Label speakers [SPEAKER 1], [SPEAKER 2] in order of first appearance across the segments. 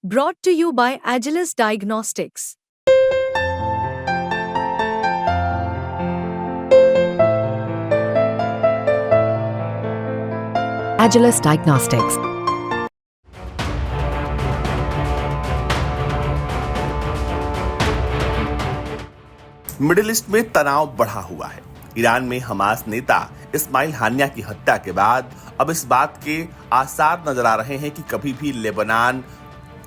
[SPEAKER 1] Brought to you by Agilus Diagnostics.
[SPEAKER 2] Agilus Diagnostics.
[SPEAKER 3] Middle east में तनाव बढ़ा हुआ है। ईरान में हमास नेता इस्माइल हानिया की हत्या के बाद अब इस बात के आसार नजर आ रहे हैं कि कभी भी लेबनान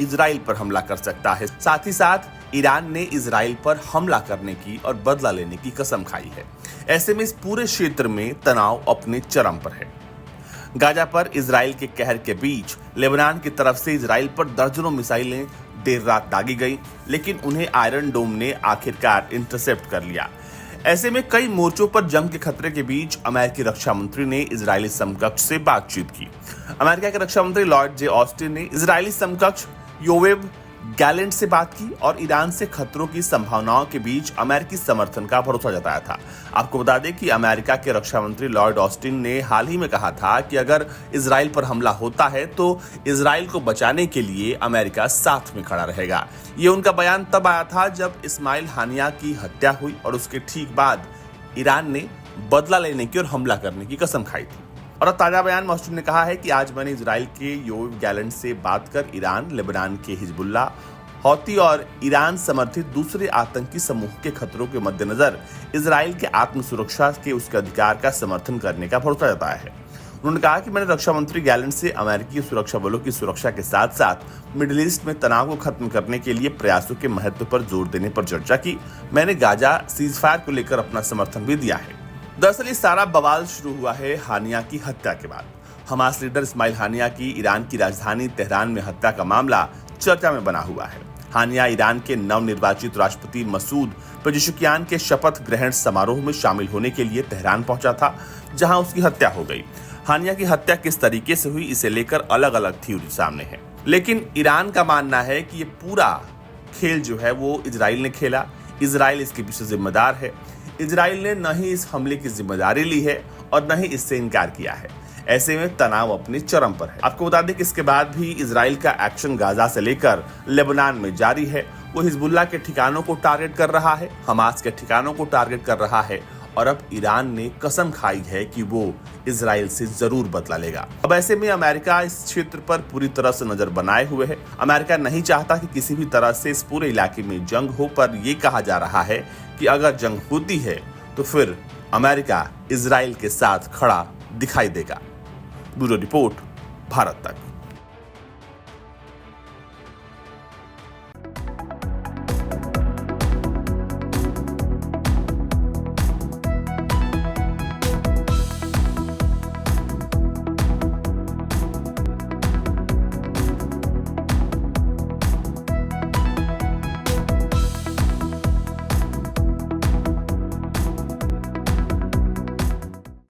[SPEAKER 3] इजराइल पर हमला कर सकता है। साथ ही साथ ईरान ने इजराइल पर हमला करने की और बदला लेने की कसम खाई है। ऐसे में इस पूरे क्षेत्र में तनाव अपने चरम पर है। गाजा पर इजराइल के कहर के बीच लेबनान की तरफ से इजराइल पर दर्जनों मिसाइलें देर रात दागी गई, लेकिन उन्हें आयरन डोम ने आखिरकार इंटरसेप्ट कर लिया। ऐसे में कई मोर्चों पर जंग के खतरे के बीच अमेरिकी रक्षा मंत्री ने इजरायली समकक्ष से बातचीत की। अमेरिका के रक्षा मंत्री लॉयड जे ऑस्टिन ने इजरायली समकक्ष योवेव गैलेंट से बात की और ईरान से खतरों की संभावनाओं के बीच अमेरिकी समर्थन का भरोसा जताया था। आपको बता दें कि अमेरिका के रक्षा मंत्री लॉयड ऑस्टिन ने हाल ही में कहा था कि अगर इजराइल पर हमला होता है तो इजराइल को बचाने के लिए अमेरिका साथ में खड़ा रहेगा। ये उनका बयान तब आया था जब इस्माइल हानिया की हत्या हुई और उसके ठीक बाद ईरान ने बदला लेने की और हमला करने की कसम खाई थी। और अब ताजा बयान में ऑस्टिन ने कहा है कि आज मैंने इजराइल के योवेव गैलेंट से बात कर ईरान, लेबनान के हिजबुल्ला, हौती और ईरान समर्थित दूसरे आतंकी समूह के खतरों के मद्देनजर इजराइल के आत्म सुरक्षा के उसके अधिकार का समर्थन करने का भरोसा जताया है। उन्होंने कहा कि मैंने रक्षा मंत्री गैलेंट से अमेरिकी सुरक्षा बलों की सुरक्षा के साथ साथ मिडिल ईस्ट में तनाव को खत्म करने के लिए प्रयासों के महत्व पर जोर देने पर चर्चा की। मैंने गाजा सीजफायर को लेकर अपना समर्थन भी दिया है। दरअसल ये सारा बवाल शुरू हुआ है हानिया की हत्या के बाद। हमास लीडर इस्माइल हानिया की ईरान की राजधानी तेहरान में हत्या का मामला चर्चा में बना हुआ है। हानिया ईरान के नवनिर्वाचित राष्ट्रपति मसूद पेजेश्कियान के शपथ ग्रहण समारोह में शामिल होने के लिए तेहरान पहुंचा था, जहां उसकी हत्या हो गई। हानिया की हत्या किस तरीके से हुई, इसे लेकर अलग अलग थ्योरी सामने है, लेकिन ईरान का मानना है कि ये पूरा खेल जो है वो इजराइल ने खेला। इजराइल इसके पीछे जिम्मेदार है। इजराइल ने न ही इस हमले की जिम्मेदारी ली है और न ही इससे इनकार किया है। ऐसे में तनाव अपने चरम पर है। आपको बता दें कि इसके बाद भी इजराइल का एक्शन गाजा से लेकर लेबनान में जारी है। वो हिजबुल्ला के ठिकानों को टारगेट कर रहा है, हमास के ठिकानों को टारगेट कर रहा है और अब ईरान ने कसम खाई है कि वो इजराइल से जरूर बदला लेगा। अब ऐसे में अमेरिका इस क्षेत्र पर पूरी तरह से नजर बनाए हुए है। अमेरिका नहीं चाहता कि किसी भी तरह से इस पूरे इलाके में जंग हो, पर यह कहा जा रहा है कि अगर जंग होती है तो फिर अमेरिका इजराइल के साथ खड़ा दिखाई देगा। ब्यूरो रिपोर्ट, भारत तक।